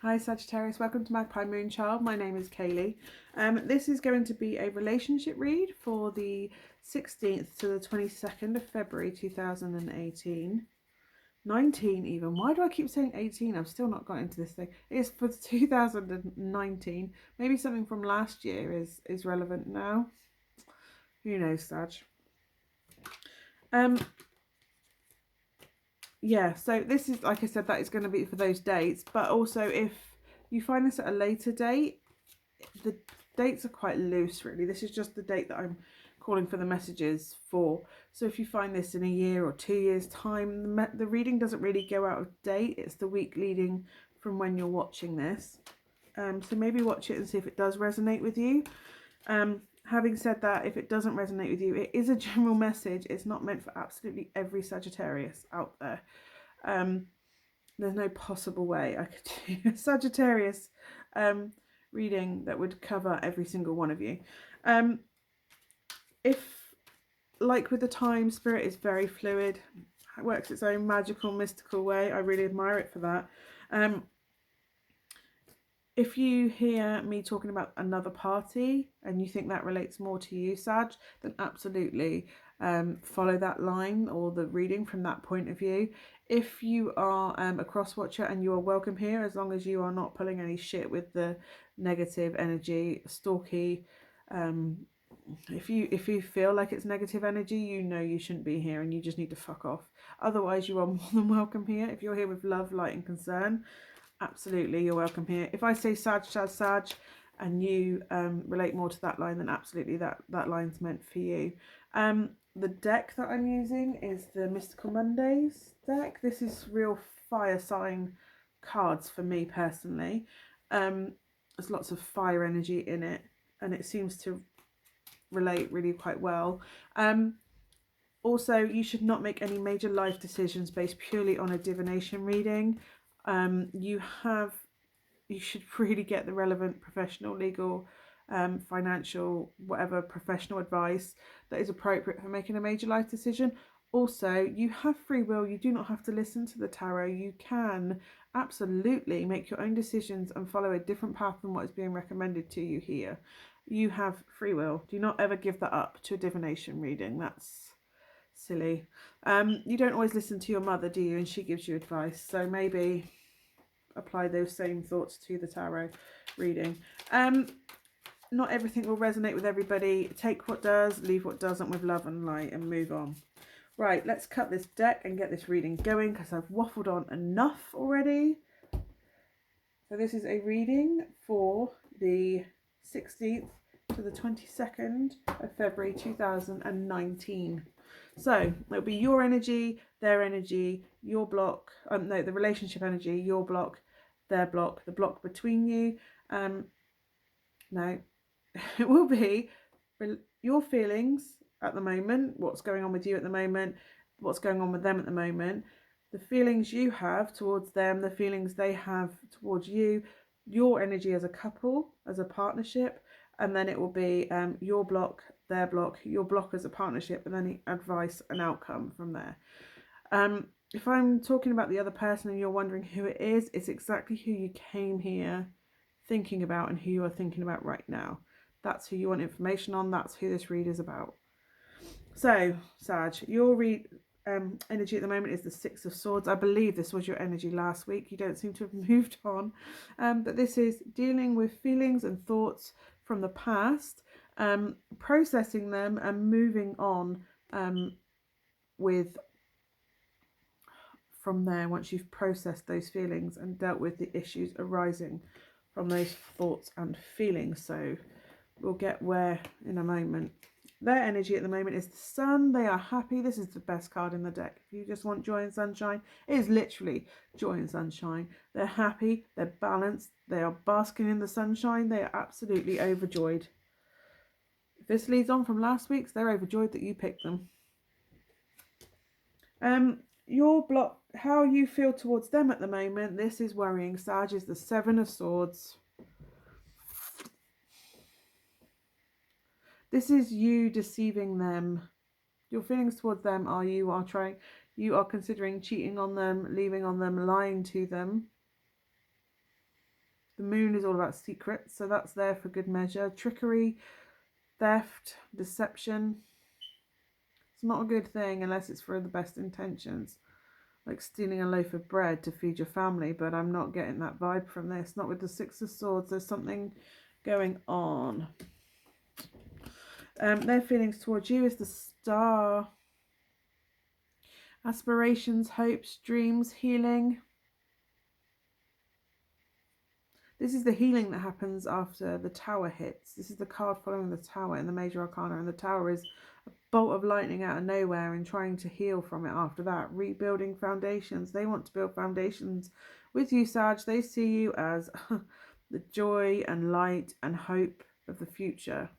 Hi Sagittarius, welcome to Magpie Moonchild. My name is Kayleigh. This is going to be a relationship read for the 16th to the 22nd of February 2018. 19 even. Why do I keep saying 18? I've still not got into this thing. It's for 2019. Maybe something from last year is relevant now. Who knows, Sag? Yeah, so this is, like I said, that is going to be for those dates, but also if you find this at a later date, the dates are quite loose really. This is just the date that I'm calling for the messages for. So if you find this in a year or 2 years time, the reading doesn't really go out of date. It's the week leading from when you're watching this. So maybe watch it and see if it does resonate with you. Having said that, if it doesn't resonate with you, it is a general message. It's not meant for absolutely every Sagittarius out there. There's no possible way I could do a Sagittarius reading that would cover every single one of you. If, like with the time, Spirit is very fluid, it works its own magical, mystical way. I really admire it for that. If you hear me talking about another party and you think that relates more to you, Sag, then absolutely follow that line or the reading from that point of view. If you are a cross watcher and you are welcome here, as long as you are not pulling any shit with the negative energy, stalky. If you feel like it's negative energy, you know you shouldn't be here and you just need to fuck off. Otherwise, you are more than welcome here. If you're here with love, light and concern, absolutely you're welcome here. If I say Sag, and you relate more to that line, then absolutely that line's meant for you. The deck that I'm using is the Mystical Mondays deck. This is real fire sign cards for me personally. There's lots of fire energy in it and it seems to relate really quite well. Also, you should not make any major life decisions based purely on a divination reading. You should really get the relevant professional, legal, financial, whatever professional advice that is appropriate for making a major life decision. Also, you have free will. You do not have to listen to the tarot. You can absolutely make your own decisions and follow a different path than what is being recommended to you here. You have free will. Do not ever give that up to a divination reading. That's silly. You don't always listen to your mother, do you? And she gives you advice. So maybe apply those same thoughts to the tarot reading. Not everything will resonate with everybody. Take what does, leave what doesn't with love and light and move on. Right, let's cut this deck and get this reading going because I've waffled on enough already. So this is a reading for the 16th to the 22nd of February 2019. So it'll be your energy, their energy, your block, the relationship energy, your block, their block, the block between you. No, it will be your feelings at the moment, what's going on with you at the moment, what's going on with them at the moment, the feelings you have towards them, the feelings they have towards you, your energy as a couple, as a partnership, and then it will be your block, their block, your block as a partnership, and then advice and outcome from there. If I'm talking about the other person and you're wondering who it is, it's exactly who you came here thinking about and who you are thinking about right now. That's who you want information on. That's who this read is about. So, Sag, your energy at the moment is the Six of Swords. I believe this was your energy last week. You don't seem to have moved on. But this is dealing with feelings and thoughts from the past, processing them and moving on from there once you've processed those feelings and dealt with the issues arising from those thoughts and feelings. So we'll get where in a moment. Their energy at the moment is the Sun. They are happy. This is the best card in the deck. If you just want joy and sunshine, it is literally joy and sunshine. They're happy. They're balanced. They are basking in the sunshine. They are absolutely overjoyed. If this leads on from last week's, they're overjoyed that you picked them. Your block, how you feel towards them at the moment, this is worrying. Sag is the Seven of Swords. This is you deceiving them. Your feelings towards them are you are considering cheating on them, leaving on them, lying to them. The moon is all about secrets, so that's there for good measure. Trickery, theft, deception. It's not a good thing unless it's for the best intentions. Like stealing a loaf of bread to feed your family, but I'm not getting that vibe from this. Not with the Six of Swords. There's something going on. Their feelings towards you is the Star. Aspirations, hopes, dreams, healing. This is the healing that happens after the Tower hits. This is the card following the Tower in the Major Arcana, and the Tower is a bolt of lightning out of nowhere and trying to heal from it after that. Rebuilding foundations. They want to build foundations with you, Sag. They see you as the joy and light and hope of the future.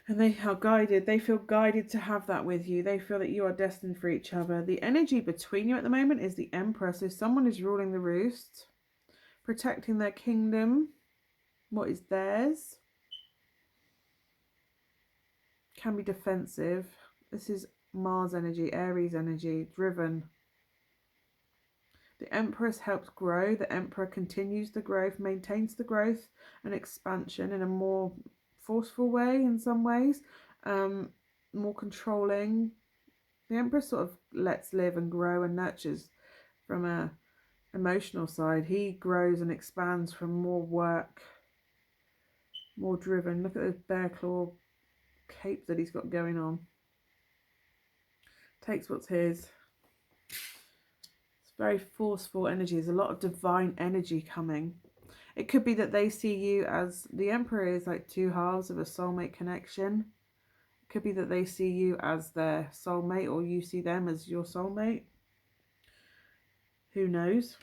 And they are guided. They feel guided to have that with you. They feel that you are destined for each other. The energy between you at the moment is the Emperor. So someone is ruling the roost, protecting their kingdom, what is theirs. Can be defensive. This is Mars energy, Aries energy, driven. The Empress helps grow. The Emperor continues the growth, maintains the growth and expansion in a more forceful way in some ways, more controlling. The Empress sort of lets live and grow and nurtures from a emotional side. He grows and expands from more work, more driven. Look at this bear claw cape that he's got going on. Takes what's his. It's very forceful energy. There's a lot of divine energy coming. It could be that they see you as the Emperor is like two halves of a soulmate connection. It could be that they see you as their soulmate, or you see them as your soulmate. Who knows?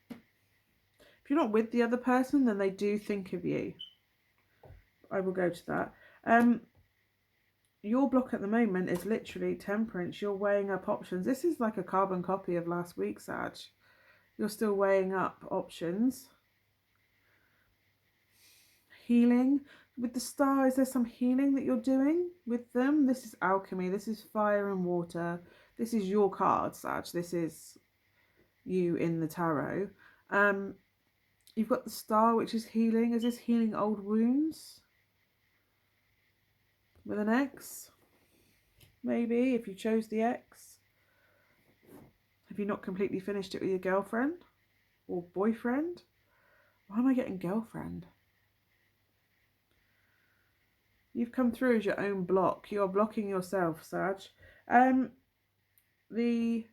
If you're not with the other person, then they do think of you. I will go to that. Your block at the moment is literally temperance. You're weighing up options. This is like a carbon copy of last week, Sag. You're still weighing up options. Healing. With the Star, is there some healing that you're doing with them? This is alchemy. This is fire and water. This is your card, Sag. This is you in the tarot. You've got the Star, which is healing. Is this healing old wounds? With an X? Maybe, if you chose the X. Have you not completely finished it with your girlfriend? Or boyfriend? Why am I getting girlfriend? You've come through as your own block. You are blocking yourself, Sag. The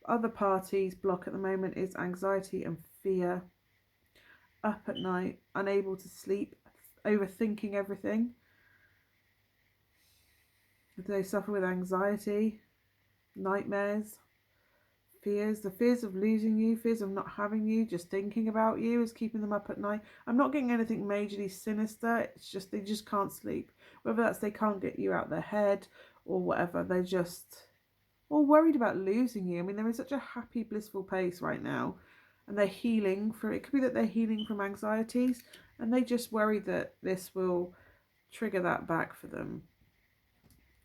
other party's block at the moment is anxiety and fear. Up at night, unable to sleep, overthinking everything. Do they suffer with anxiety, nightmares, fears? The fears of losing you, fears of not having you, just thinking about you is keeping them up at night. I'm not getting anything majorly sinister. It's just they just can't sleep. Whether that's they can't get you out their head or whatever. They're just all worried about losing you. I mean, they're in such a happy, blissful pace right now. And they're healing from, it could be that they're healing from anxieties. And they just worry that this will trigger that back for them.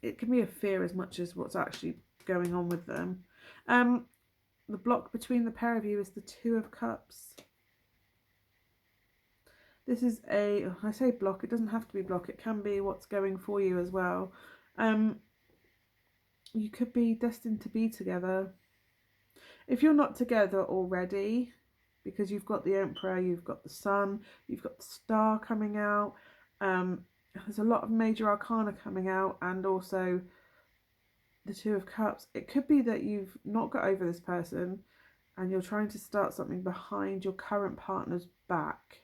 It can be a fear as much as what's actually going on with them. The block between the pair of you is the Two of Cups. This is I say block, it doesn't have to be block. It can be what's going for you as well. You could be destined to be together. If you're not together already, because you've got the Emperor, you've got the Sun, you've got the Star coming out. There's a lot of major arcana coming out, and also the Two of Cups. It could be that you've not got over this person and you're trying to start something behind your current partner's back.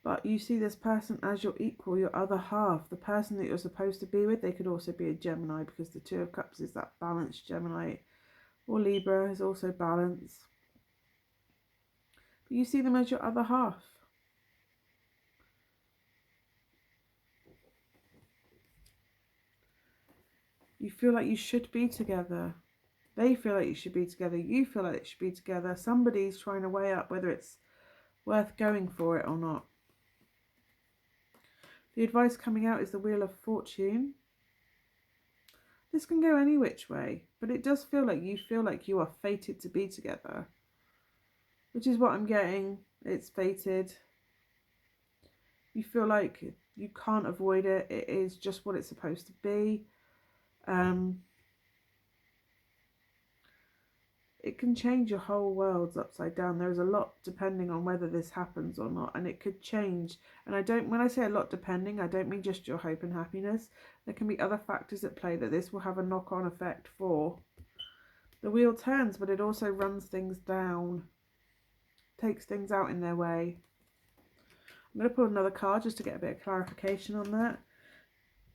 But you see this person as your equal, your other half, the person that you're supposed to be with. They could also be a Gemini, because the Two of Cups is that balanced Gemini, or Libra is also balance. But you see them as your other half. You feel like you should be together. They feel like you should be together. You feel like it should be together. Somebody's trying to weigh up whether it's worth going for it or not. The advice coming out is the Wheel of Fortune. This can go any which way, but it does feel like you are fated to be together, which is what I'm getting. It's fated. You feel like you can't avoid it. It is just what it's supposed to be. It can change your whole worlds upside down. There's a lot depending on whether this happens or not, and it could change. And when I say a lot depending, I don't mean just your hope and happiness. There can be other factors at play that this will have a knock-on effect for. The wheel turns, but it also runs things down, takes things out in their way. I'm going to pull another card just to get a bit of clarification on that.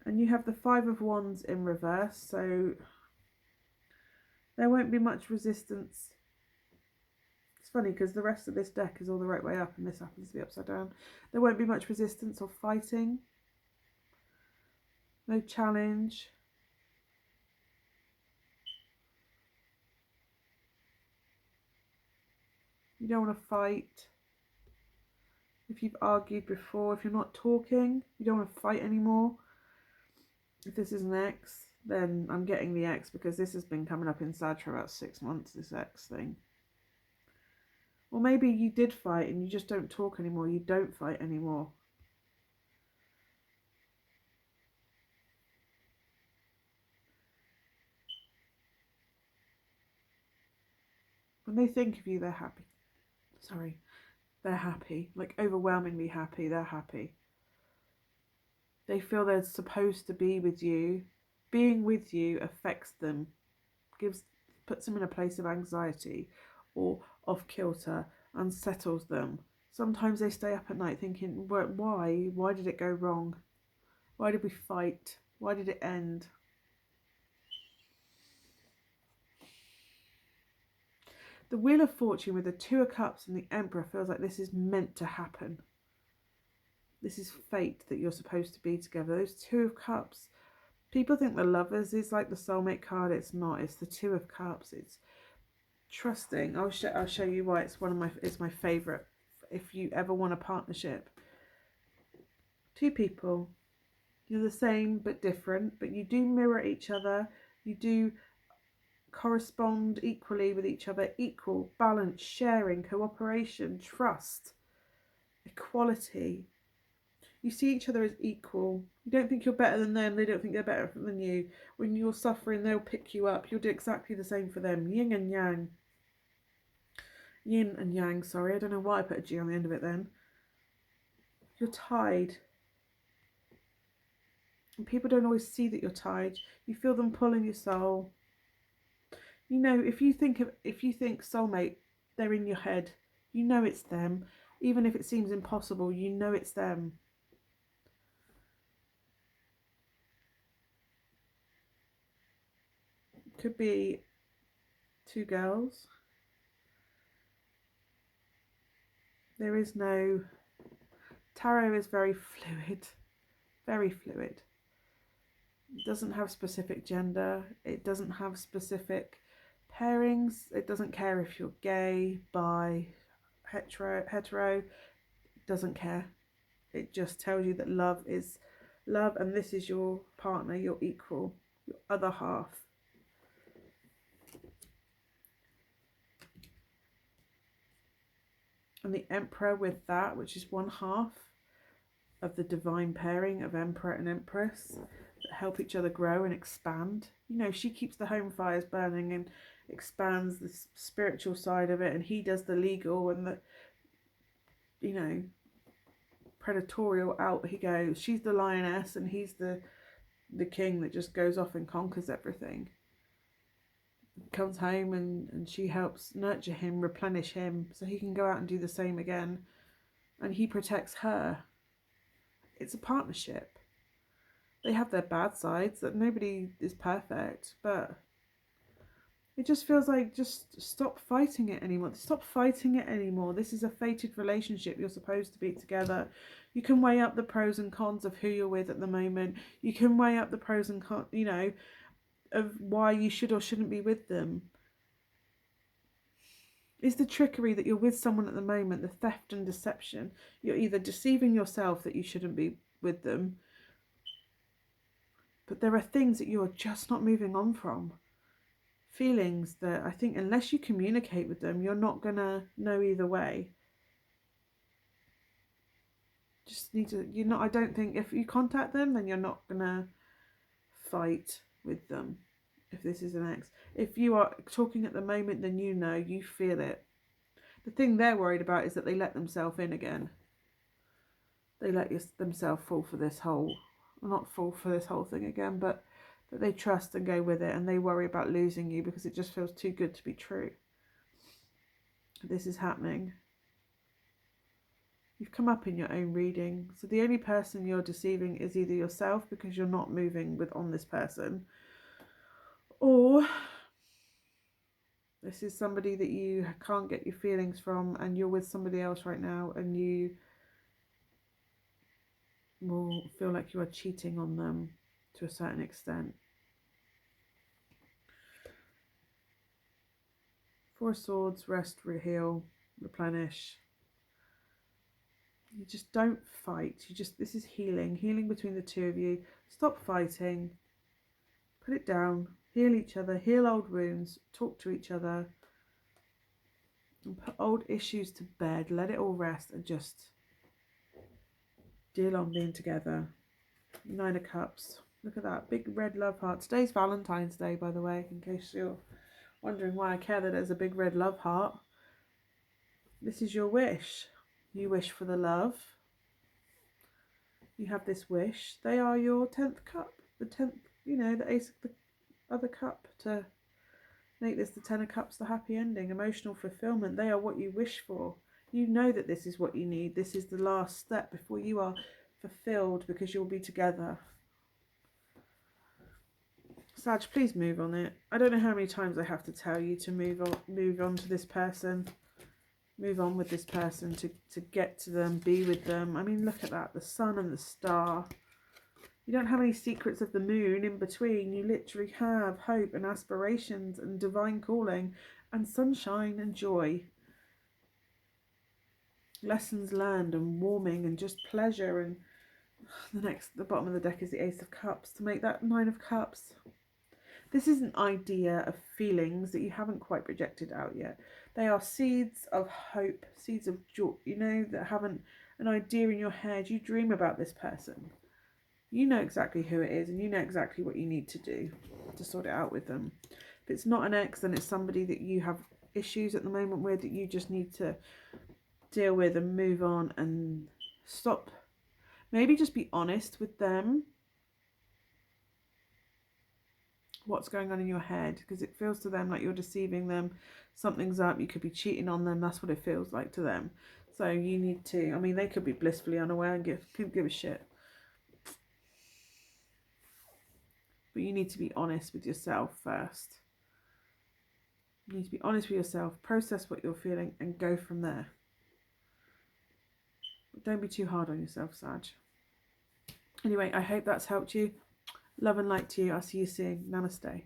And you have the Five of Wands in reverse, so there won't be much resistance. It's funny because the rest of this deck is all the right way up and this happens to be upside down. There won't be much resistance or fighting. No challenge. You don't want to fight. If you've argued before, if you're not talking, you don't want to fight anymore. If this is an ex, then I'm getting the ex because this has been coming up in Sag for about 6 months, this ex thing. Or maybe you did fight and you just don't talk anymore. You don't fight anymore. When they think of you, they're happy. Sorry. They're happy. Like overwhelmingly happy. They're happy. They feel they're supposed to be with you. Being with you affects them. Puts them in a place of anxiety or off kilter, unsettles them. Sometimes they stay up at night thinking, why? Why did it go wrong? Why did we fight? Why did it end? The Wheel of Fortune with the Two of Cups and the Emperor feels like this is meant to happen. This is fate that you're supposed to be together. Those Two of Cups. People think the Lovers is like the soulmate card. It's not. It's the Two of Cups. It's trusting. I'll show you why it's my favourite. If you ever want a partnership. Two people. You're the same but different. But you do mirror each other. You do correspond equally with each other. Equal, balance, sharing, cooperation, trust, equality. You see each other as equal. You don't think you're better than them. They don't think they're better than you. When you're suffering, they'll pick you up. You'll do exactly the same for them. Yin and yang. Yin and yang, sorry. I don't know why I put a G on the end of it then. You're tied. And people don't always see that you're tied. You feel them pulling your soul. You know, if you think soulmate, they're in your head. You know it's them. Even if it seems impossible, you know it's them. Could be two girls. There is no... Tarot is very fluid. Very fluid. It doesn't have specific gender. It doesn't have specific pairings. It doesn't care if you're gay, bi, hetero. It doesn't care. It just tells you that love is love and this is your partner, your equal, your other half. And the Emperor with that, which is one half of the divine pairing of Emperor and Empress that help each other grow and expand. You know, she keeps the home fires burning and expands the spiritual side of it, and he does the legal and the, you know, predatorial. Out he goes. She's the lioness and he's the king that just goes off and conquers everything. Comes home and she helps nurture him, replenish him so he can go out and do the same again, and he protects her. It's a partnership. They have their bad sides, that nobody is perfect, but it just feels like just stop fighting it anymore. Stop fighting it anymore. This is a fated relationship. You're supposed to be together. You can weigh up the pros and cons of who you're with at the moment. You can weigh up the pros and cons, you know, of why you should or shouldn't be with them. Is the trickery that you're with someone at the moment, the theft and deception. You're either deceiving yourself that you shouldn't be with them, But there are things that you are just not moving on from. Feelings that I think unless you communicate with them, you're not going to know either way. Just need to, you're not, I don't think if you contact them, then you're not going to fight with them. If this is an ex, if you are talking at the moment, then you know, you feel it. The thing they're worried about is that they let themselves in again. They let themselves fall for this whole, not fall for this whole thing again, but that they trust and go with it, and they worry about losing you because it just feels too good to be true. This is happening. You've come up in your own reading. So the only person you're deceiving is either yourself because you're not moving with on this person, or this is somebody that you can't get your feelings from and you're with somebody else right now and you will feel like you are cheating on them to a certain extent. Four of Swords, rest, heal, replenish. You just don't fight. You just, this is healing. Healing between the two of you. Stop fighting. Put it down. Heal each other. Heal old wounds. Talk to each other. And put old issues to bed. Let it all rest and just deal on being together. 9 of Cups. Look at that. Big red love heart. Today's Valentine's Day, by the way, in case you're wondering why I care that there's a big red love heart. This is your wish. You wish for the love. You have this wish. They are your 10th cup. The 10th, you know, the ace of the other cup to make this the 10 of Cups, the happy ending. Emotional fulfillment. They are what you wish for. You know that this is what you need. This is the last step before you are fulfilled because you'll be together. Sag, please move on it. I don't know how many times I have to tell you to move on to this person. Move on with this person, to get to them, be with them. I mean, look at that. The sun and the star. You don't have any secrets of the moon in between. You literally have hope and aspirations and divine calling and sunshine and joy. Lessons learned and warming and just pleasure. And the bottom of the deck is the Ace of Cups to make that 9 of Cups. This is an idea of feelings that you haven't quite projected out yet. They are seeds of hope, seeds of joy, you know, that haven't an idea in your head. You dream about this person. You know exactly who it is and you know exactly what you need to do to sort it out with them. If it's not an ex, then it's somebody that you have issues at the moment with that you just need to deal with and move on and stop. Maybe just be honest with them. What's going on in your head, because it feels to them like you're deceiving them. Something's up. You could be cheating on them. That's what it feels like to them. So you need to, I mean, they could be blissfully unaware and couldn't give a shit. But you need to be honest with yourself first. You need to be honest with yourself, process what you're feeling and go from there. But don't be too hard on yourself, Sag. Anyway, I hope that's helped you. Love and light to you. I'll see you soon. Namaste.